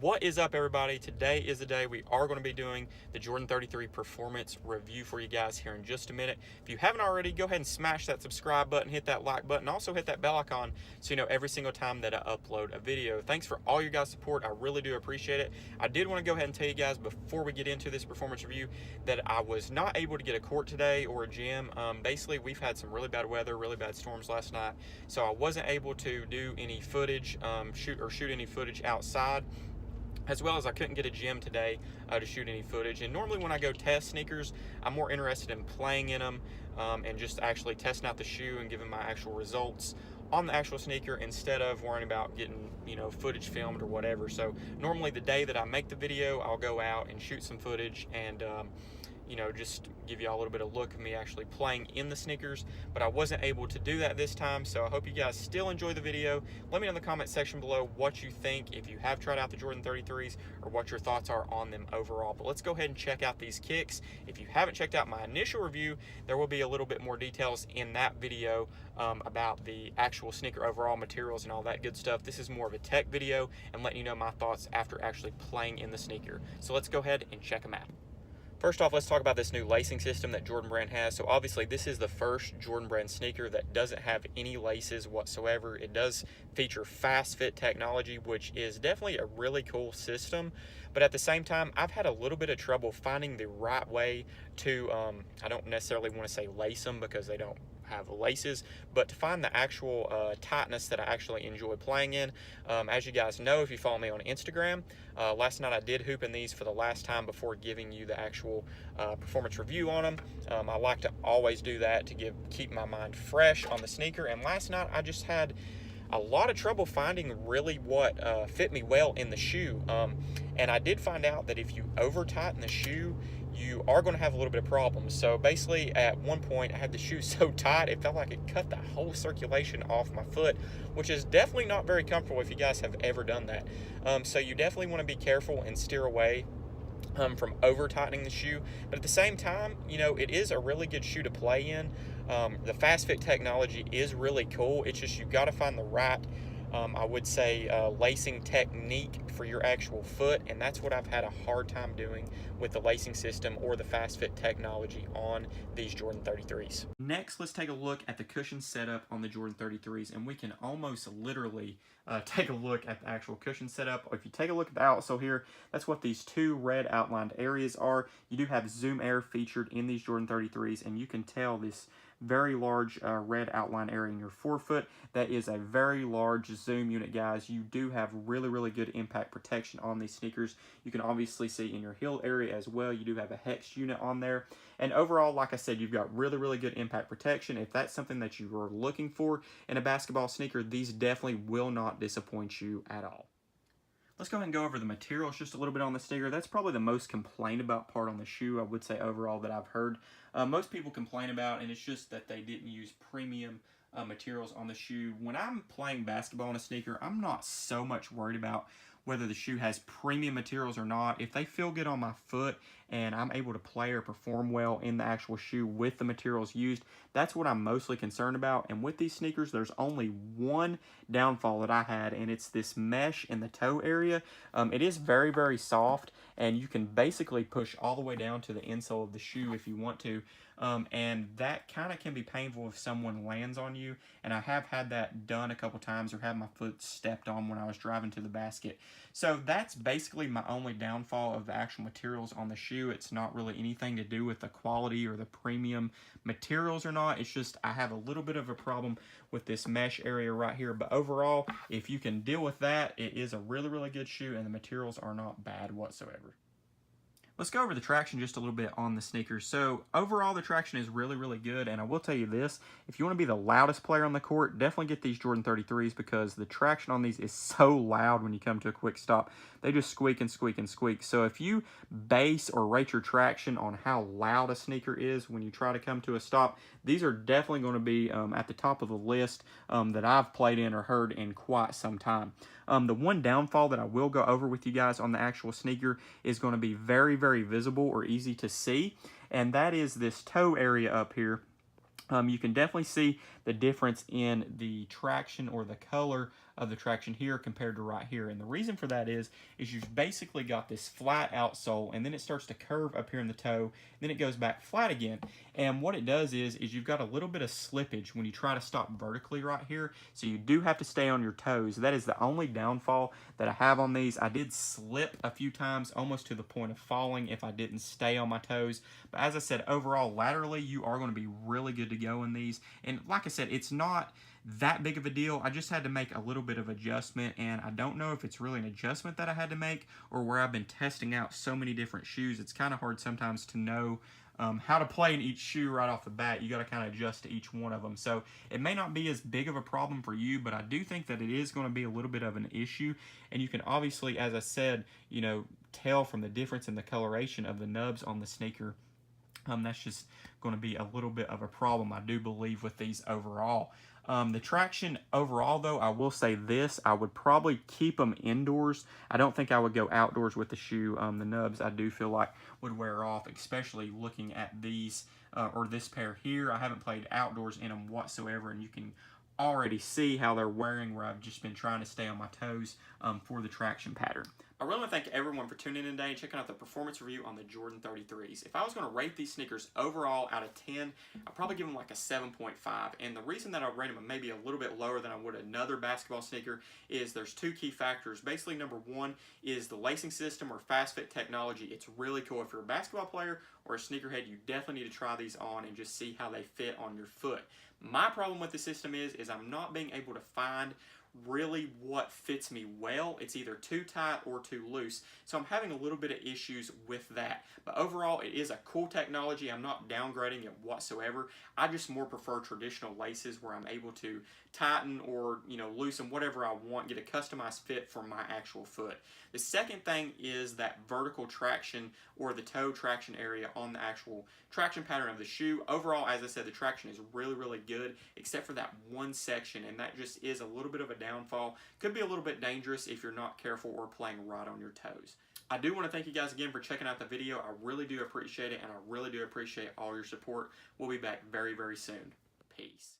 What is up, everybody? Today is the day we are going to be doing the Jordan 33 performance review for you guys here in just a minute. If you haven't already, go ahead and smash that subscribe button, hit that like button, also hit that bell icon so you know every single time that I upload a video. Thanks for all your guys' support. I really do appreciate it. I did want to go ahead and tell you guys before we get into this performance review that I was not able to get a court today or a gym. Basically, we've had some really bad weather, really bad storms last night, so I wasn't able to do any footage, shoot any footage outside, as well as I couldn't get a gym today to shoot any footage. And normally when I go test sneakers, I'm more interested in playing in them and just actually testing out the shoe and giving my actual results on the actual sneaker instead of worrying about getting, footage filmed or whatever. So normally the day that I make the video, I'll go out and shoot some footage and just give y'all a little bit of look of me actually playing in the sneakers, but I wasn't able to do that this time, so I hope you guys still enjoy the video. Let me know in the comment section below what you think, if you have tried out the Jordan 33s, or what your thoughts are on them overall. But let's go ahead and check out these kicks. If you haven't checked out my initial review, there will be a little bit more details in that video about the actual sneaker overall materials and all that good stuff. This is more of a tech video and letting you know my thoughts after actually playing in the sneaker. So let's go ahead and check them out. First off, let's talk about this new lacing system that Jordan Brand has. So obviously this is the first Jordan Brand sneaker that doesn't have any laces whatsoever. It does feature fast fit technology, which is definitely a really cool system. But at the same time, I've had a little bit of trouble finding the right way to, I don't necessarily want to say lace them because they don't have laces, but to find the actual tightness that I actually enjoy playing in. As you guys know, if you follow me on Instagram, last night I did hoop in these for the last time before giving you the actual performance review on them. I like to always do that to keep my mind fresh on the sneaker, and last night I just had a lot of trouble finding really what fit me well in the shoe. And I did find out that if you over tighten the shoe, you are going to have a little bit of problems. So basically at one point I had the shoe so tight it felt like it cut the whole circulation off my foot, which is definitely not very comfortable if you guys have ever done that. So you definitely want to be careful and steer away from over tightening the shoe, but at the same time, it is a really good shoe to play in. The fast fit technology is really cool. It's just, you've got to find the right I would say lacing technique for your actual foot, and that's what I've had a hard time doing with the lacing system or the fast fit technology on these Jordan 33s. Next, let's take a look at the cushion setup on the Jordan 33s, and we can almost literally take a look at the actual cushion setup. If you take a look at the outsole here, that's what these two red outlined areas are. You do have Zoom Air featured in these Jordan 33s, and you can tell this very large red outline area in your forefoot. That is a very large zoom unit, guys. You do have really good impact protection on these sneakers. You can obviously see in your heel area as well, you do have a hex unit on there. And overall, like I said, you've got really good impact protection. If that's something that you are looking for in a basketball sneaker, these definitely will not disappoint you at all. Let's go ahead and go over the materials just a little bit on the sneaker. That's probably the most complained about part on the shoe, I would say, overall, that I've heard. Most people complain about, and it's just that they didn't use premium materials on the shoe. When I'm playing basketball in a sneaker, I'm not so much worried about whether the shoe has premium materials or not. If they feel good on my foot and I'm able to play or perform well in the actual shoe with the materials used, that's what I'm mostly concerned about. And with these sneakers, there's only one downfall that I had, and it's this mesh in the toe area. It is very soft, and you can basically push all the way down to the insole of the shoe if you want to. And that kind of can be painful if someone lands on you, and I have had that done a couple times or had my foot stepped on when I was driving to the basket. So that's basically my only downfall of the actual materials on the shoe. It's not really anything to do with the quality or the premium materials or not. It's just I have a little bit of a problem with this mesh area right here, but overall, if you can deal with that, it is a really good shoe, and the materials are not bad whatsoever. Let's go over the traction just a little bit on the sneakers. So overall, the traction is really good, and I will tell you this, if you want to be the loudest player on the court, definitely get these Jordan 33s because the traction on these is so loud when you come to a quick stop. They just squeak and squeak and squeak. So if you base or rate your traction on how loud a sneaker is when you try to come to a stop, these are definitely going to be at the top of the list that I've played in or heard in quite some time. The one downfall that I will go over with you guys on the actual sneaker is going to be very visible or easy to see, and that is this toe area up here. You can definitely see the difference in the traction or the color of the traction here compared to right here. And the reason for that is you've basically got this flat outsole, and then it starts to curve up here in the toe, then it goes back flat again. And what it does is you've got a little bit of slippage when you try to stop vertically right here, so you do have to stay on your toes. That is the only downfall that I have on these. I did slip a few times, almost to the point of falling if I didn't stay on my toes. But as I said, overall, laterally, you are going to be really good to go in these. And like I said, it's not that big of a deal. I just had to make a little bit of adjustment, and I don't know if it's really an adjustment that I had to make or where I've been testing out so many different shoes. It's kind of hard sometimes to know how to play in each shoe right off the bat. You got to kind of adjust to each one of them. So it may not be as big of a problem for you, but I do think that it is going to be a little bit of an issue. And you can obviously, as I said, you know, tell from the difference in the coloration of the nubs on the sneaker. That's just going to be a little bit of a problem, I do believe, with these overall. The traction overall, though, I will say this: I would probably keep them indoors. I don't think I would go outdoors with the shoe. The nubs, I do feel like, would wear off, especially looking at these or this pair here. I haven't played outdoors in them whatsoever, and you can already see how they're wearing, where I've just been trying to stay on my toes for the traction pattern. I really want to thank everyone for tuning in today and checking out the performance review on the Jordan 33s. If I was going to rate these sneakers overall out of 10, I'd probably give them like a 7.5. And the reason that I rate them maybe a little bit lower than I would another basketball sneaker is there's two key factors. Basically, number one is the lacing system or fast fit technology. It's really cool. If you're a basketball player or a sneakerhead, you definitely need to try these on and just see how they fit on your foot. My problem with the system is I'm not being able to find really what fits me well. It's either too tight or too loose, so I'm having a little bit of issues with that. But overall, it is a cool technology. I'm not downgrading it whatsoever. I just more prefer traditional laces where I'm able to tighten or, you know, loosen whatever I want, get a customized fit for my actual foot. The second thing is that vertical traction or the toe traction area on the actual traction pattern of the shoe. Overall, as I said, the traction is really, really good, except for that one section, and that just is a little bit of a downfall. Could be a little bit dangerous if you're not careful or playing right on your toes. I do want to thank you guys again for checking out the video. I really do appreciate it, and I really do appreciate all your support. We'll be back very, very soon. Peace.